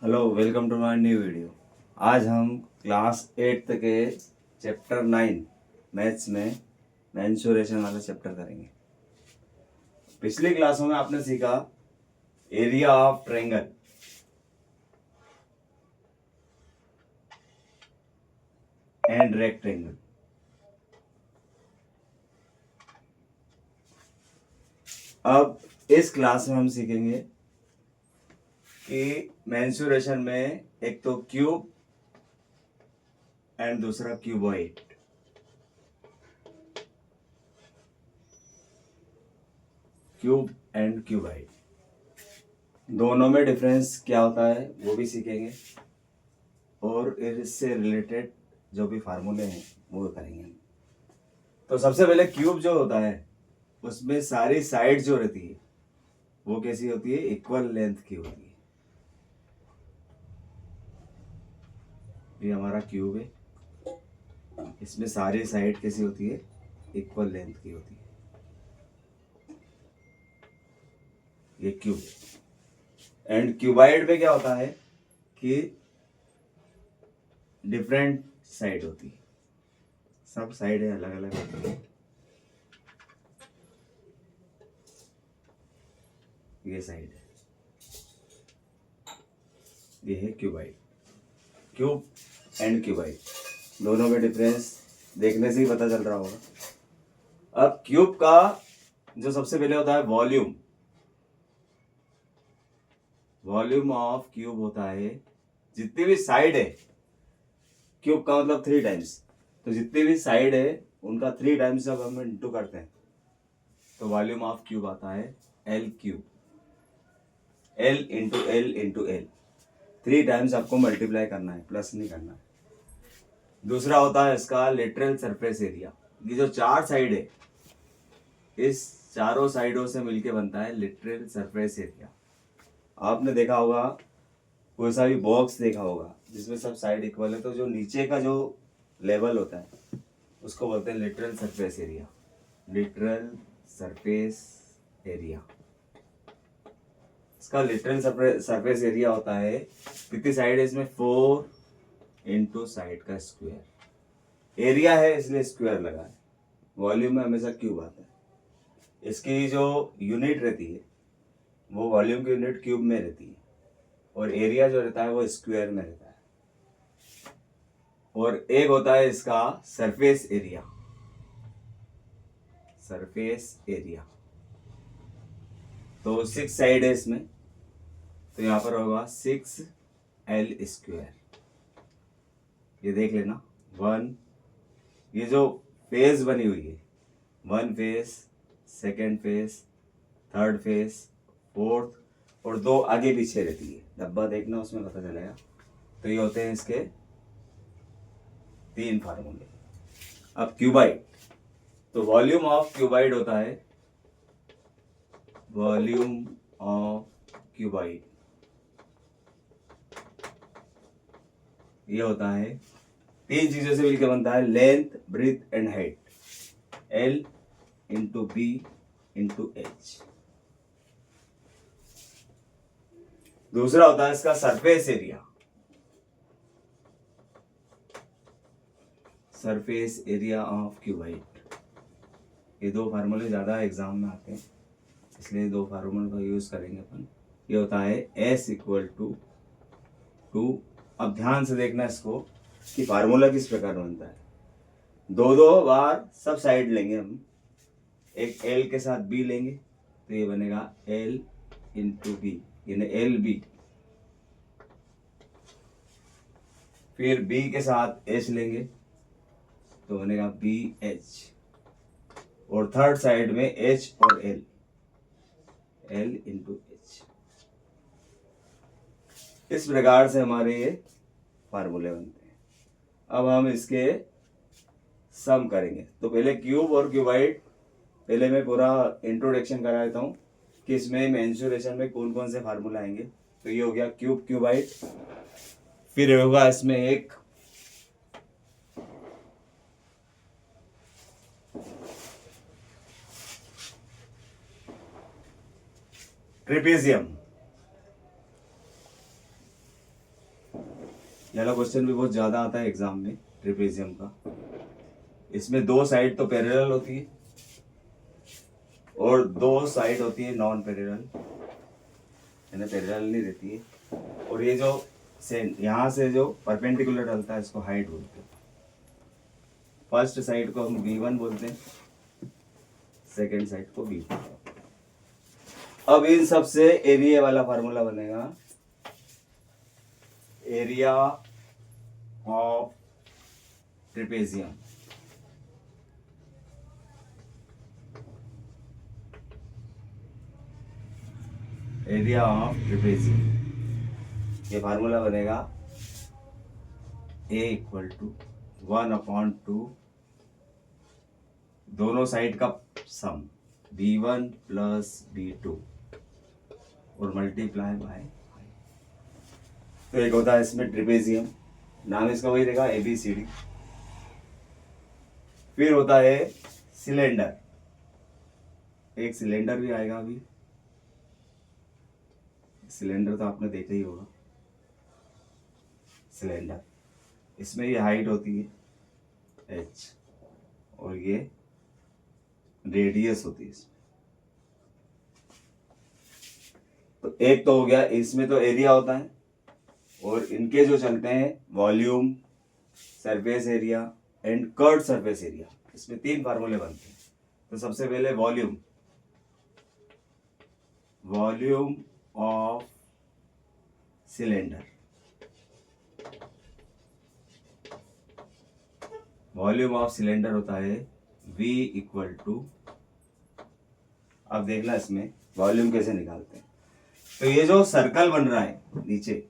Hello, welcome to my new video. आज हम class 8 के चैप्टर 9 मैथ्स में मेंसुरेशन वाला चैप्टर करेंगे। पिछली क्लासों में आपने सीखा area of triangle and rectangle. अब इस क्लास में हम सीखेंगे कि मेंसुरेशन में एक तो क्यूब एंड दूसरा क्यूबॉइड। क्यूब एंड क्यूबॉइड दोनों में डिफरेंस क्या होता है वो भी सीखेंगे, और इससे रिलेटेड जो भी फार्मूले हैं वो करेंगे। तो सबसे पहले क्यूब जो होता है उसमें सारी साइड जो रहती है वो कैसी होती है, इक्वल लेंथ की होती है। ये हमारा क्यूब है, इसमें सारी साइड कैसी होती है, इक्वल लेंथ की होती है। ये क्यूब। एंड क्यूबाइड में क्या होता है कि डिफरेंट साइड होती है, सब साइडें अलग अलग होती है। ये साइड है, ये है क्यूबाइड। क्यूब एंड क्यूबाइड दोनों में डिफरेंस देखने से ही पता चल रहा होगा। अब क्यूब का जो सबसे पहले होता है वॉल्यूम। वॉल्यूम ऑफ क्यूब होता है जितनी भी साइड है, क्यूब का मतलब 3 टाइम्स, तो जितनी भी साइड है उनका 3 टाइम्स जब हम इंटू करते हैं तो वॉल्यूम ऑफ क्यूब आता है L cube. L into L into L, 3 times आपको मल्टीप्लाई करना है, प्लस नहीं करना है। दूसरा होता है इसका लेटरल सरफेस एरिया। ये जो 4 साइड है, इस चारों साइडों से मिलके बनता है लेटरल सरफेस एरिया। आपने देखा होगा, कोई सा भी बॉक्स देखा होगा जिसमें सब साइड इक्वल है, तो जो नीचे का जो लेवल होता है उसको बोलते हैं literal surface area. Literal surface area, इसका लिटरल सरफेस एरिया होता है, कितनी साइड है इसमें, 4 इंटू साइड का स्क्वायर। एरिया है इसलिए स्क्वायर लगा है। वॉल्यूम में हमेशा क्यूब आता है। इसकी जो यूनिट रहती है वो वॉल्यूम की यूनिट क्यूब में रहती है, और एरिया जो रहता है वो स्क्वायर में रहता है। और एक होता है इसका सरफेस एरिया। सरफेस एरिया तो 6 साइड है इसमें, तो यहां पर होगा 6L स्क्वायर। ये देख लेना, 1, ये जो फेज बनी हुई है, 1 phase, second phase, third phase, fourth, और 2 आगे पीछे रहती है। डब्बा देखना, उसमें पता चलेगा। तो ये होते हैं इसके 3 फार्मूले। अब क्यूबाइड, तो वॉल्यूम ऑफ क्यूबाइड होता है, वॉल्यूम ऑफ क्यूबाइड ये होता है 3 चीजों से मिलकर बनता है, length, breadth and height. L into B into H. दूसरा होता है इसका surface area. Surface area of cuboid. ये 2 फार्मूले ज्यादा एग्जाम में आते हैं, इसलिए 2 फार्मूले का यूज करेंगे अपन। ये होता है S इक्वल टू 2। अब ध्यान से देखना इसको कि फार्मूला किस प्रकार बनता है। 2 बार सब साइड लेंगे हम, एक L के साथ B लेंगे तो ये बनेगा L इंटू बी, यानी LB। फिर B के साथ H लेंगे तो बनेगा BH, और थर्ड साइड में H और L इंटू H। इस प्रकार से हमारे ये फार्मूले बनते हैं। अब हम इसके सम करेंगे। तो पहले क्यूब और क्यूबाइड, पहले मैं पूरा इंट्रोडक्शन करा देता हूँ कि इसमें मेंसुरेशन में कौन कौन से फार्मूला आएंगे। तो ये हो गया क्यूब क्यूबाइड। फिर होगा इसमें एक ट्रेपेजियम। ये वाला क्वेश्चन भी बहुत ज़्यादा आता है एग्जाम में ट्रेपेजियम का। इसमें दो साइड तो पैरेलल होती है और दो साइड होती है नॉन पैरेलल, यानी पैरेलल नहीं रहती है। और ये जो यहाँ से जो परपेंडिकुलर डलता है इसको हाइट बोलते हैं। फर्स्ट साइड को हम B1 बोलते हैं, सेकेंड साइड को B2। अब इन सब से एरिया वाला फार्मूला बनेगा, area of trapezium. Area of trapezium, ये फार्मूला बनेगा A = 1/2 दोनों साइड का सम B1 + B2 और मल्टीप्लाई बाय। तो एक होता है इसमें ट्रेपेजियम, नाम इसका वही रहेगा ABCD। फिर होता है सिलेंडर, एक सिलेंडर भी आएगा। अभी सिलेंडर तो आपने देखा ही होगा। सिलेंडर, इसमें ये हाइट होती है h और ये रेडियस होती है इसमें। तो एक तो हो गया, इसमें तो एरिया होता है और इनके जो चलते हैं volume, surface area and curved surface area, इसमें 3 फार्मूले बनते हैं। तो सबसे पहले volume, volume of cylinder, volume of cylinder होता है V = अब देखना इसमें वॉल्यूम कैसे निकालते हैं। तो ये जो सर्कल बन रहा है नीचे,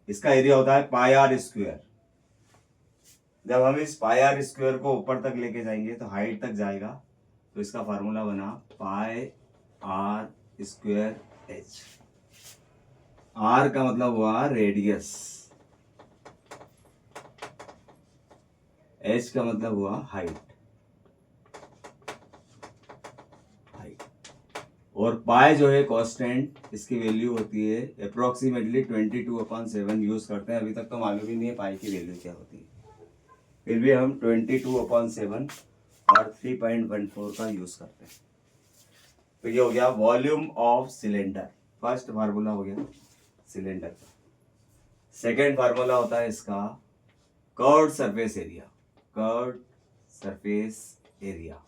इसका एरिया होता है πr²। जब हम इस πr² को ऊपर तक लेके जाएंगे तो हाइट तक जाएगा, तो इसका फार्मूला बना πr²h। r का मतलब हुआ रेडियस, h का मतलब हुआ हाइट। और पाई जो है कांस्टेंट, इसकी वैल्यू होती है अप्रोक्सीमेटली 22/7 यूज करते हैं। अभी तक तो मालूम ही नहीं है पाई की वैल्यू क्या होती है, फिर भी हम 22/7 और 3.14 का यूज करते हैं। तो ये हो गया volume of cylinder, first formula हो गया सिलेंडर का। सेकेंड फार्मूला होता है इसका curved surface area, curved surface area.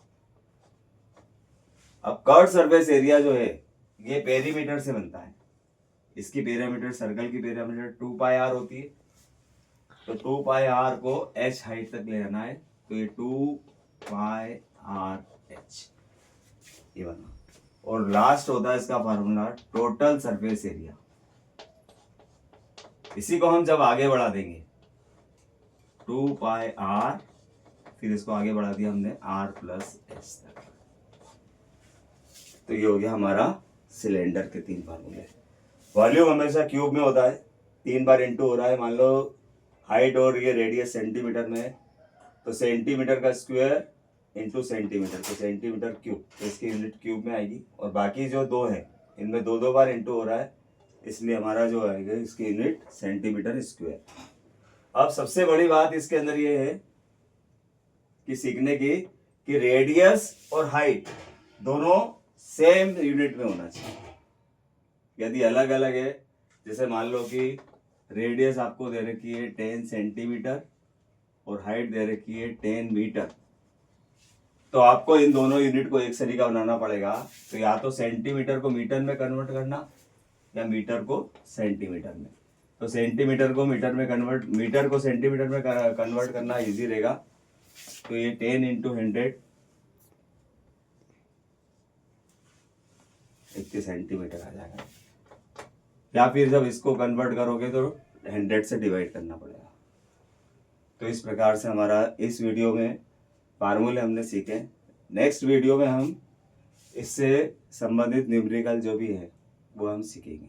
अब कर्व्ड सरफेस एरिया जो है ये पेरीमीटर से बनता है। इसकी पेरीमीटर, सर्कल की पेरीमीटर 2πr होती है। तो 2πr को h हाइट तक ले जाना है, तो ये 2πrh ये बना। और लास्ट होता है इसका फार्मूला टोटल सरफेस एरिया। इसी को हम जब आगे बढ़ा देंगे 2πr, फिर इसको आगे बढ़ा दिया हमने r + h तक। तो ये हो गया हमारा सिलेंडर के 3 फार्मूले। वॉल्यूम हमेशा क्यूब में होता है, 3 बार इंटू हो रहा है। मान लो हाइट और ये रेडियस सेंटीमीटर में है, तो सेंटीमीटर का स्क्वायर इंटू सेंटीमीटर, तो सेंटीमीटर क्यूब, तो इसकी यूनिट क्यूब में आएगी। और बाकी जो 2 है इनमें 2 बार इंटू हो रहा है, इसलिए हमारा जो आएगा इसकी यूनिट सेंटीमीटर स्क्वायर। अब सबसे बड़ी बात इसके अंदर ये है कि सीखने की कि रेडियस और हाइट दोनों सेम यूनिट में होना चाहिए। यदि अलग अलग है, जैसे मान लो कि रेडियस आपको दे रखी है 10 सेंटीमीटर और हाइट दे रखी है 10 मीटर, तो आपको इन दोनों यूनिट को एक सरी का बनाना पड़ेगा। तो या तो सेंटीमीटर को मीटर में कन्वर्ट करना या मीटर को सेंटीमीटर में। तो सेंटीमीटर को मीटर में कन्वर्ट, मीटर को सेंटीमीटर में कन्वर्ट करना इजी रहेगा। तो ये 10 × 100 80 सेंटीमीटर आ जाएगा। या फिर जब इसको कन्वर्ट करोगे तो 100 से डिवाइड करना पड़ेगा। तो इस प्रकार से हमारा इस वीडियो में फार्मूले हमने सीखे। नेक्स्ट वीडियो में हम इससे संबंधित न्यूमेरिकल जो भी है वो हम सीखेंगे।